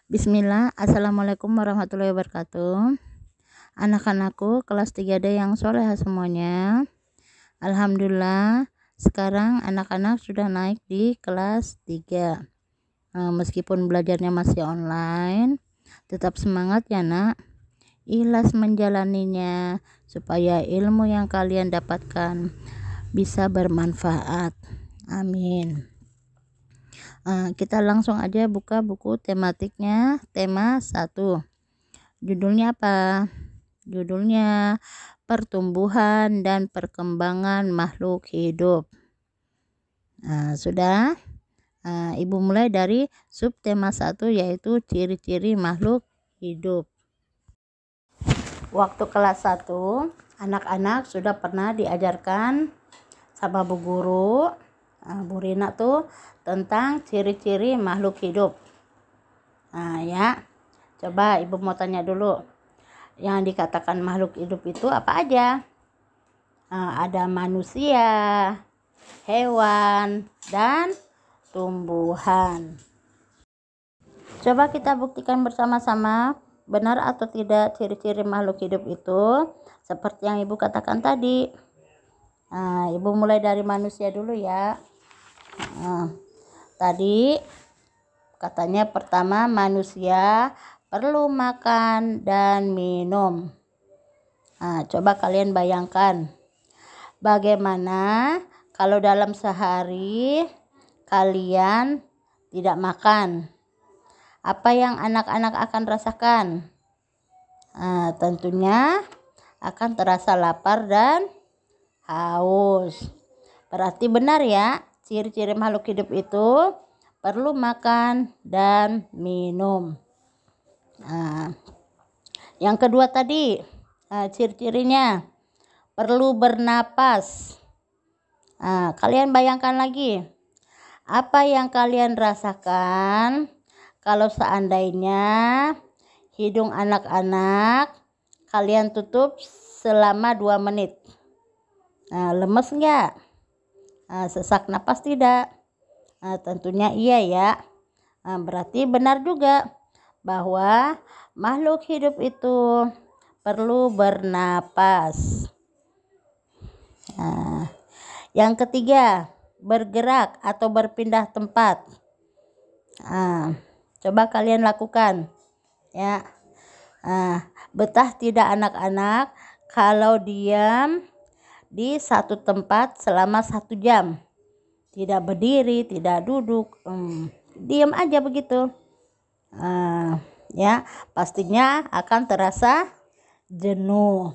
Bismillah, Assalamualaikum warahmatullahi wabarakatuh. Anak-anakku kelas 3D yang soleh semuanya. Alhamdulillah, sekarang anak-anak sudah naik di kelas 3. Meskipun belajarnya masih online, tetap semangat ya nak. Ikhlas menjalaninya supaya ilmu yang kalian dapatkan bisa bermanfaat. Amin. Kita langsung aja buka buku tematiknya, tema 1. Judulnya apa? Judulnya pertumbuhan dan perkembangan makhluk hidup. Sudah? Ibu mulai dari subtema 1 yaitu ciri-ciri makhluk hidup. Waktu kelas 1, anak-anak sudah pernah diajarkan sama bu guru, Bu Rina tuh, tentang ciri-ciri makhluk hidup. Ya, coba ibu mau tanya dulu, yang dikatakan makhluk hidup itu apa aja? Ada manusia, hewan, dan tumbuhan. Coba kita buktikan bersama-sama benar atau tidak ciri-ciri makhluk hidup itu seperti yang ibu katakan tadi. Ibu mulai dari manusia dulu ya. Tadi katanya pertama, manusia perlu makan dan minum. Coba kalian bayangkan bagaimana kalau dalam sehari kalian tidak makan. Apa yang anak-anak akan rasakan? Tentunya akan terasa lapar dan haus. Berarti benar ya, ciri-ciri makhluk hidup itu perlu makan dan minum. Yang kedua tadi, ciri-cirinya perlu bernapas. Kalian bayangkan lagi, apa yang kalian rasakan kalau seandainya hidung anak-anak kalian tutup selama 2 menit? Lemes enggak? Sesak napas tidak? Tentunya iya ya. Berarti benar juga bahwa makhluk hidup itu perlu bernapas. Yang ketiga, bergerak atau berpindah tempat. Coba kalian lakukan ya. Betah tidak anak-anak kalau diam di satu tempat selama 1 jam? Tidak berdiri, tidak duduk, diam aja begitu. Ya, pastinya akan terasa jenuh.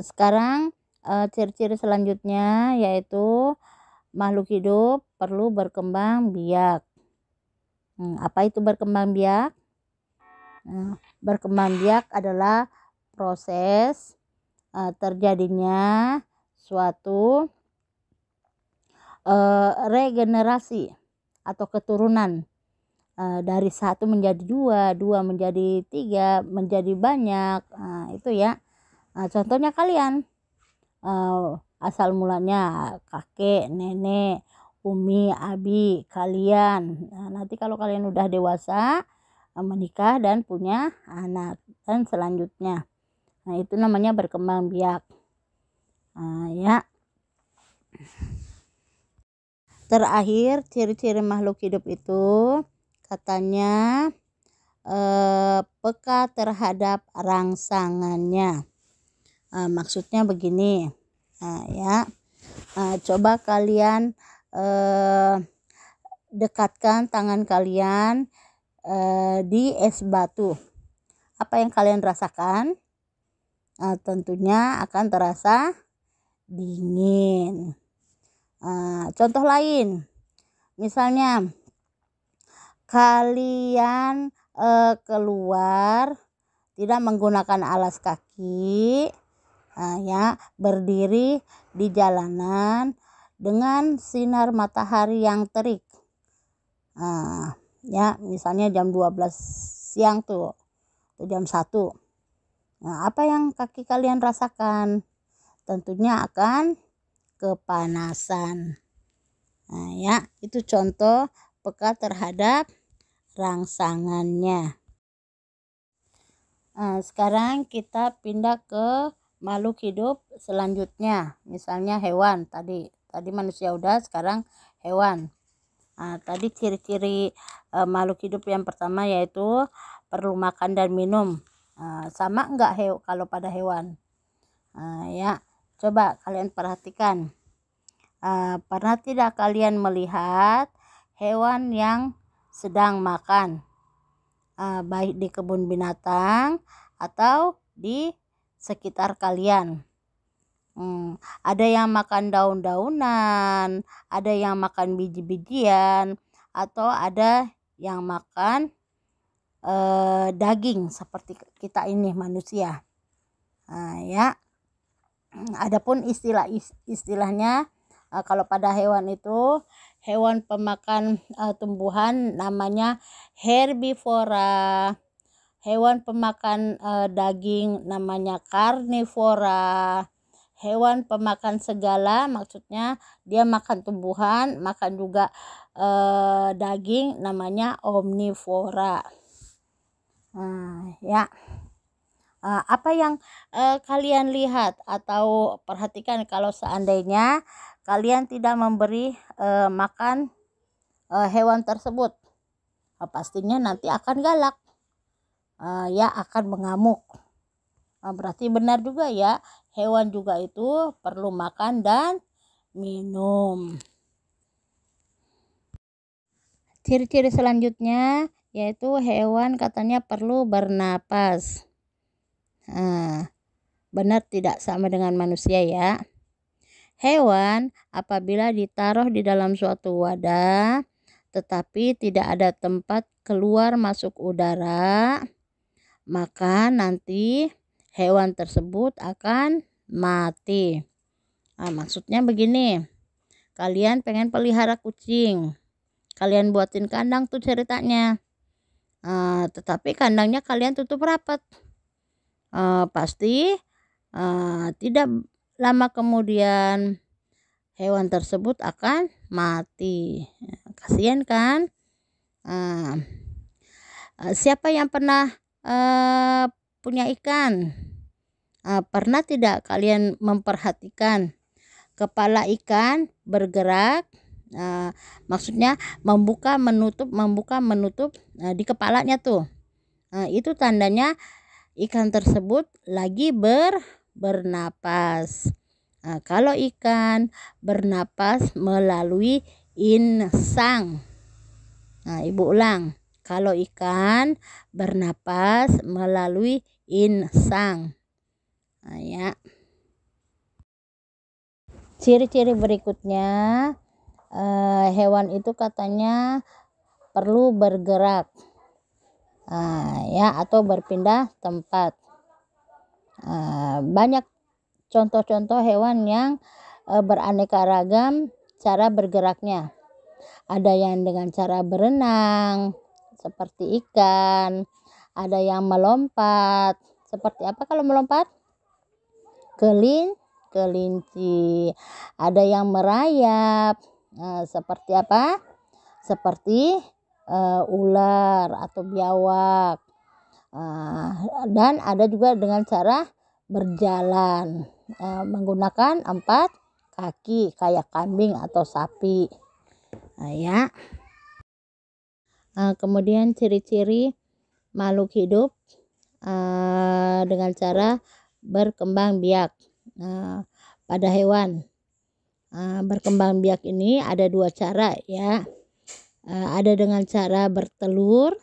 Sekarang ciri-ciri selanjutnya yaitu makhluk hidup perlu berkembang biak. Apa itu berkembang biak? Berkembang biak adalah proses terjadinya suatu regenerasi atau keturunan, dari 1 menjadi 2, 2 menjadi 3, menjadi banyak. Itu ya. Contohnya kalian, asal mulanya kakek, nenek, umi, abi, kalian. Nanti kalau kalian udah dewasa, menikah dan punya anak, dan selanjutnya. Itu namanya berkembang biak. Ya. Terakhir, ciri-ciri makhluk hidup itu katanya peka terhadap rangsangannya. Maksudnya begini, ya. Coba kalian dekatkan tangan kalian di es batu. Apa yang kalian rasakan? Tentunya akan terasa dingin. Contoh lain, misalnya kalian keluar tidak menggunakan alas kaki, ya, berdiri di jalanan dengan sinar matahari yang terik. Ya, misalnya jam 12 siang tuh, atau jam 1. Apa yang kaki kalian rasakan? Tentunya akan kepanasan. Nah, ya, itu contoh peka terhadap rangsangannya. Nah, sekarang kita pindah ke makhluk hidup selanjutnya. Misalnya hewan. Tadi manusia udah, sekarang hewan. Nah, tadi ciri-ciri makhluk hidup yang pertama yaitu perlu makan dan minum. Sama enggak kalau pada hewan? Ya, coba kalian perhatikan. Pernah tidak kalian melihat hewan yang sedang makan? Baik di kebun binatang atau di sekitar kalian. Ada yang makan daun-daunan, ada yang makan biji-bijian, atau ada yang makan daging seperti kita ini manusia. Ya, adapun istilahnya kalau pada hewan itu, hewan pemakan tumbuhan namanya herbivora. Hewan pemakan daging namanya karnivora. Hewan pemakan segala maksudnya dia makan tumbuhan, makan juga daging, namanya omnivora. Ya. Apa yang kalian lihat atau perhatikan kalau seandainya kalian tidak memberi makan hewan tersebut? Pastinya nanti akan galak, ya akan mengamuk. Berarti benar juga ya, hewan juga itu perlu makan dan minum. Ciri-ciri selanjutnya yaitu hewan katanya perlu bernapas. Benar tidak sama dengan manusia ya. Hewan apabila ditaruh di dalam suatu wadah tetapi tidak ada tempat keluar masuk udara, maka nanti hewan tersebut akan mati. Maksudnya begini, kalian pengen pelihara kucing, kalian buatin kandang tuh ceritanya, tetapi kandangnya kalian tutup rapat. Pasti tidak lama kemudian hewan tersebut akan mati. Kasihan kan? Siapa yang pernah punya ikan? Pernah tidak kalian memperhatikan kepala ikan bergerak? Maksudnya membuka menutup di kepalanya tuh. Itu tandanya ikan tersebut lagi bernapas. Kalau ikan bernapas melalui insang. Ibu ulang. Kalau ikan bernapas melalui insang. Ya. Ciri-ciri berikutnya, hewan itu katanya perlu bergerak. Ya, atau berpindah tempat. Banyak contoh-contoh hewan yang beraneka ragam cara bergeraknya. Ada yang dengan cara berenang seperti ikan, ada yang melompat. Seperti apa kalau melompat? Kelinci. Ada yang merayap. Seperti apa? Seperti ular atau biawak. Dan ada juga dengan cara berjalan menggunakan 4 kaki kayak kambing atau sapi. Ya. Kemudian ciri-ciri makhluk hidup dengan cara berkembang biak. Pada hewan berkembang biak ini ada 2 cara ya. Ada dengan cara bertelur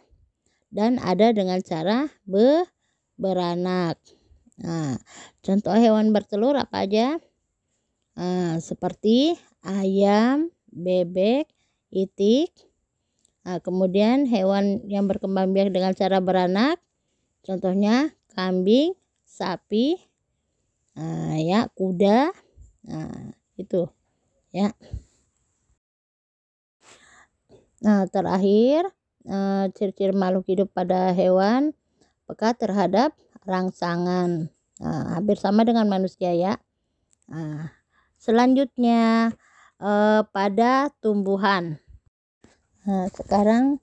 dan ada dengan cara beranak. Contoh hewan bertelur apa aja? Seperti ayam, bebek, itik. Kemudian hewan yang berkembang biak dengan cara beranak, contohnya kambing, sapi, ya kuda. Itu ya. Terakhir, ciri-ciri makhluk hidup pada hewan peka terhadap rangsangan. Hampir sama dengan manusia ya. Selanjutnya pada tumbuhan. Nah, sekarang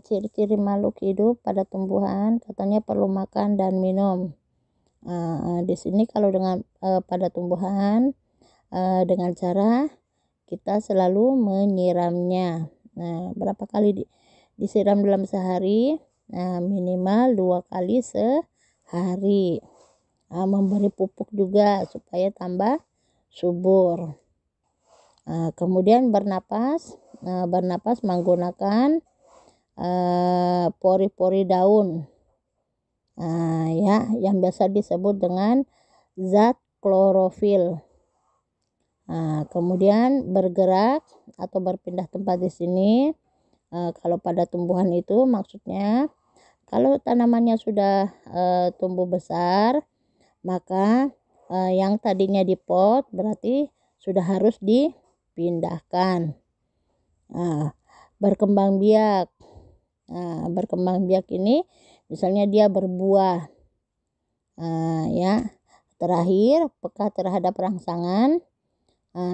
ciri-ciri makhluk hidup pada tumbuhan katanya perlu makan dan minum. Di sini kalau dengan pada tumbuhan dengan cara kita selalu menyiramnya. Nah, berapa kali disiram dalam sehari? Nah, minimal 2 kali sehari. Memberi pupuk juga supaya tambah subur. Kemudian bernapas menggunakan pori-pori daun, ya, yang biasa disebut dengan zat klorofil. Kemudian bergerak atau berpindah tempat di sini. Kalau pada tumbuhan itu maksudnya kalau tanamannya sudah tumbuh besar, maka yang tadinya di pot berarti sudah harus dipindahkan. Berkembang biak. Berkembang biak ini misalnya dia berbuah. Ya. Terakhir, peka terhadap rangsangan.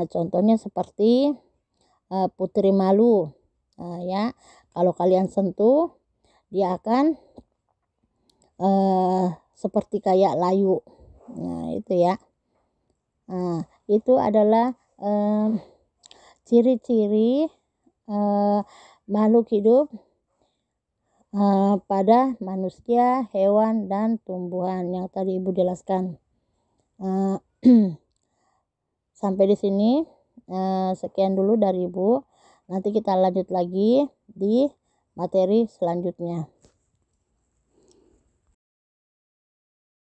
Contohnya seperti putri malu. Ya, kalau kalian sentuh dia akan seperti kayak layu. Nah, itu ya. Itu adalah ciri-ciri makhluk hidup pada manusia, hewan, dan tumbuhan yang tadi Ibu jelaskan. Sampai di sini sekian dulu dari Ibu. Nanti kita lanjut lagi di materi selanjutnya.